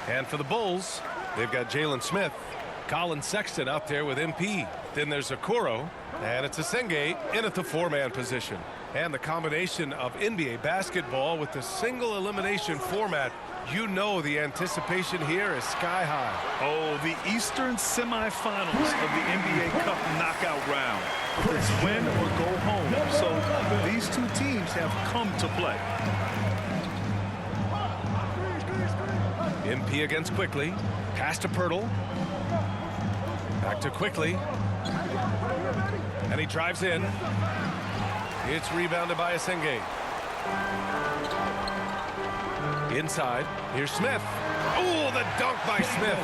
And for the Bulls, they've got Jalen Smith, Colin Sexton out there with MP. Then there's Okoro, and it's Asenge in at the four-man position. And the combination of NBA basketball with the single elimination format, you know the anticipation here is sky high. Oh, the Eastern semifinals of the NBA Cup knockout round. It's win or go home. So these two teams have come to play. MP against Quickly. Pass to Pirtle. Back to Quickly. And he drives in. It's rebounded by Asenge. Inside. Here's Smith. Oh, the dunk by Smith.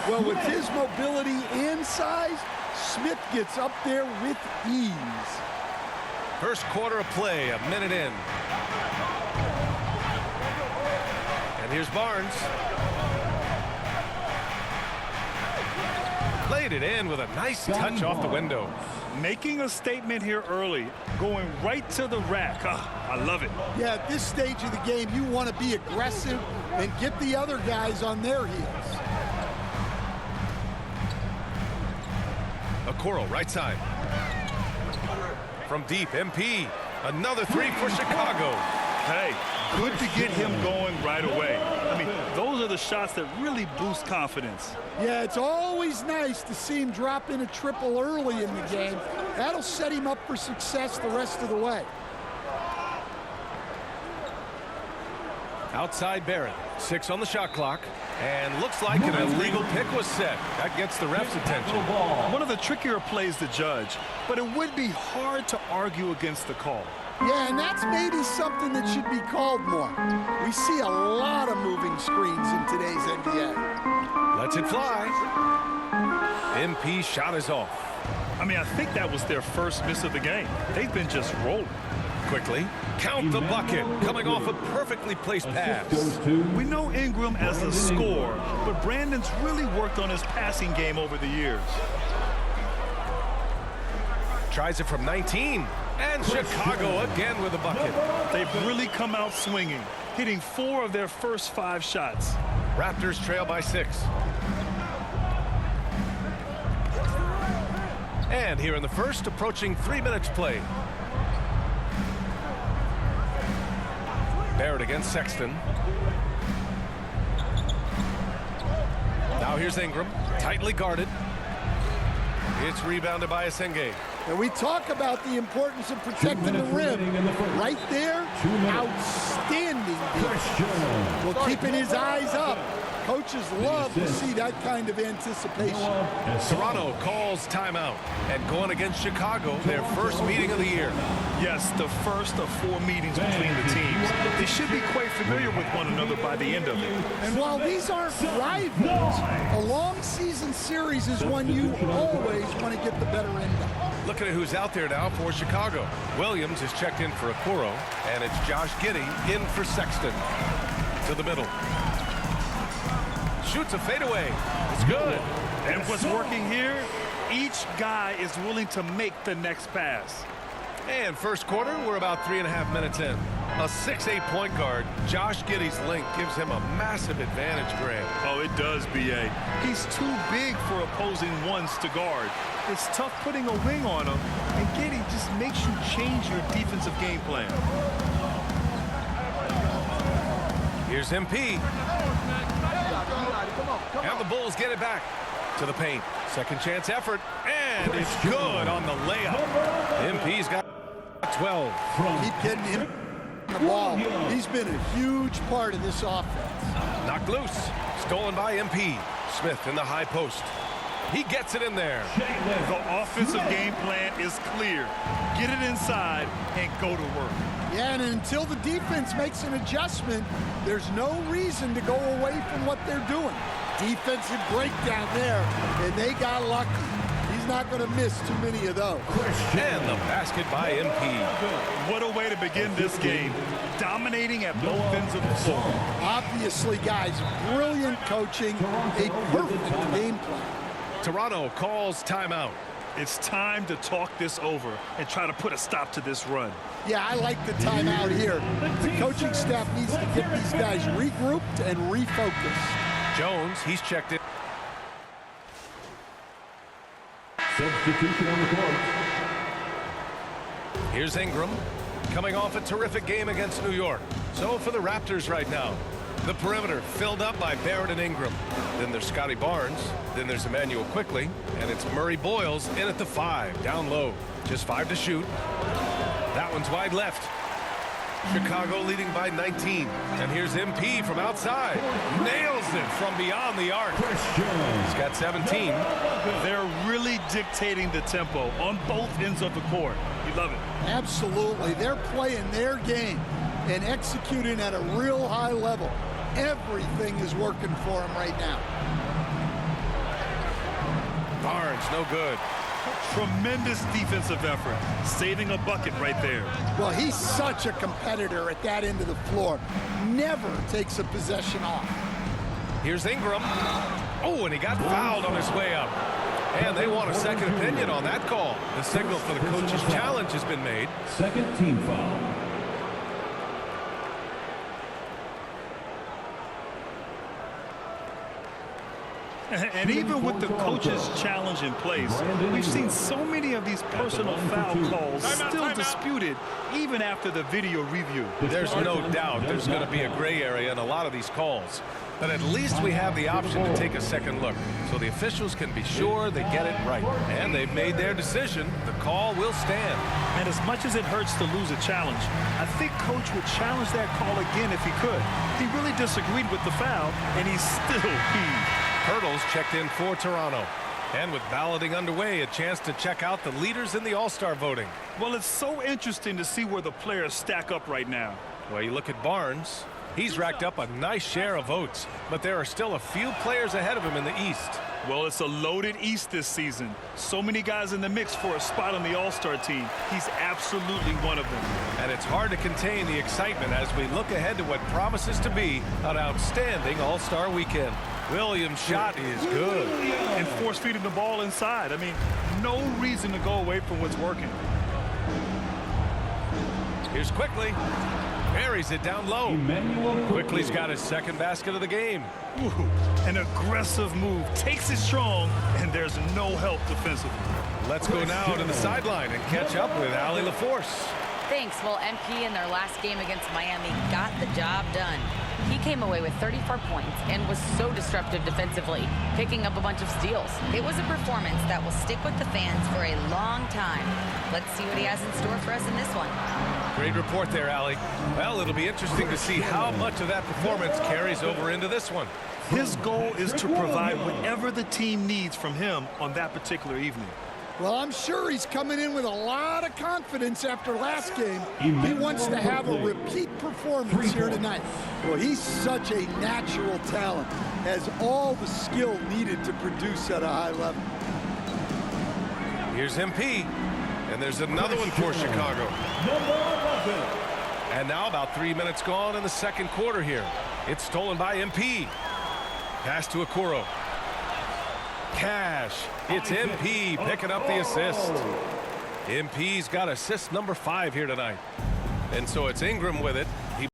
Well, with his mobility and size, Smith gets up there with ease. First quarter of play, a minute in. And here's Barnes. Played it in with a nice touch off the window. Making a statement here early, going right to the rack. I love it. Yeah, at this stage of the game, you want to be aggressive and get the other guys on their heels. Okoro, right side. From deep, MP. Another three for Chicago. Hey, good to get him going right away. I mean, those are the shots that really boost confidence. Yeah, it's always nice to see him drop in a triple early in the game. That'll set him up for success the rest of the way. Outside Barrett. 6 on the shot clock. And looks like an illegal pick was set. That gets the ref's attention. One of the trickier plays to judge, but it would be hard to argue against the call. Yeah, and that's maybe something that should be called more. We see a lot of moving screens in today's NBA. Lets it fly. MP shot is off. I mean, I think that was their first miss of the game. They've been just rolling. Quickly. Count the bucket. Coming off a perfectly placed pass. We know Ingram as a scorer, but Brandon's really worked on his passing game over the years. Tries it from 19. And Chicago again with a bucket. They've really come out swinging, hitting 4 of their first 5 shots. Raptors trail by 6. And here in the first, approaching 3 minutes played. Barrett against Sexton. Now here's Ingram, tightly guarded. It's rebounded by Asenge. And we talk about the importance of protecting the rim. Right there, outstanding defense. Well, keeping his eyes up. Coaches love to see that kind of anticipation. Toronto calls timeout. And going against Chicago, their first meeting of the year. Yes, the first of 4 meetings between the teams. They should be quite familiar with one another by the end of it. And while these aren't rivals, a long season series is one you always want to get the better end of. Looking at who's out there now for Chicago. Williams is checked in for Okoro, and it's Josh Giddey in for Sexton. To the middle. Shoots a fadeaway. It's good. And what's working here, each guy is willing to make the next pass. And first quarter, we're about 3.5 minutes in. A 6'8" point guard, Josh Giddey's length gives him a massive advantage, Greg. Oh, it does, B.A. He's too big for opposing ones to guard. It's tough putting a wing on him, and Giddey just makes you change your defensive game plan. Here's MP. And the Bulls get it back to the paint. Second chance effort, and it's good on the layup. MP's got 12. Keep getting him the ball. He's been a huge part of this offense. Knocked loose. Stolen by MP. Smith in the high post. He gets it in there. The offensive game plan is clear. Get it inside and go to work. Yeah, and until the defense makes an adjustment, there's no reason to go away from what they're doing. Defensive breakdown there, and they got lucky. He's not going to miss too many of those. And the basket by MP. What a way to begin this game. Dominating at both ends of the floor. Obviously, guys, brilliant coaching, a perfect game plan. Toronto calls timeout. It's time to talk this over and try to put a stop to this run. Yeah, I like the timeout here. The coaching staff needs to get these guys regrouped and refocused. Jones, he's checked in. Substitution on the court. Here's Ingram, coming off a terrific game against New York. So for the Raptors right now, the perimeter filled up by Barrett and Ingram. Then there's Scotty Barnes. Then there's Emmanuel Quickley. And it's Murray Boyles in at the 5, down low. Just 5 to shoot. That one's wide left. Chicago leading by 19. And here's MP from outside. Nails it from beyond the arc. He's got 17. They're really dictating the tempo on both ends of the court. You love it. Absolutely. They're playing their game and executing at a real high level. Everything is working for them right now. Barnes, no good. Tremendous defensive effort, saving a bucket right there. Well, he's such a competitor at that end of the floor. Never takes a possession off. Here's Ingram. Oh, and he got fouled on his way up. And they want a second opinion on that call. The signal for the coach's challenge has been made. Second team foul. And even with the coach's challenge in place, we've seen so many of these personal foul calls still disputed even after the video review. There's no doubt there's going to be a gray area in a lot of these calls. But at least we have the option to take a second look, so the officials can be sure they get it right. And they've made their decision. The call will stand. And as much as it hurts to lose a challenge, I think Coach would challenge that call again if he could. He really disagreed with the foul, and he's still peeved. Hurdles checked in for Toronto. And with balloting underway, a chance to check out the leaders in the All-Star voting. Well, it's so interesting to see where the players stack up right now. Well, you look at Barnes. He's racked up a nice share of votes, but there are still a few players ahead of him in the East. Well, it's a loaded East this season. So many guys in the mix for a spot on the All-Star team. He's absolutely one of them. And it's hard to contain the excitement as we look ahead to what promises to be an outstanding All-Star weekend. Williams' shot is good. And force-feeding the ball inside. I mean, no reason to go away from what's working. Here's Quickley. Buries it down low. Quickly's got his second basket of the game. Ooh, an aggressive move. Takes it strong, and there's no help defensively. Let's go now to the sideline and catch up with Allie LaForce. Thanks. Well, MP in their last game against Miami got the job done. He came away with 34 points and was so disruptive defensively, picking up a bunch of steals. It was a performance that will stick with the fans for a long time. Let's see what he has in store for us in this one. Great report there, Allie. Well, it'll be interesting to see how much of that performance carries over into this one. His goal is to provide whatever the team needs from him on that particular evening. Well, I'm sure he's coming in with a lot of confidence after last game. He wants to have a repeat performance here tonight. Well, he's such a natural talent, has all the skill needed to produce at a high level. Here's MP, and there's another one for Chicago. And now about 3 minutes gone in the second quarter here. It's stolen by MP. Pass to Okoro. Cash. It's MP picking up the assist. MP's got assist number 5 here tonight. And so it's Ingram with it.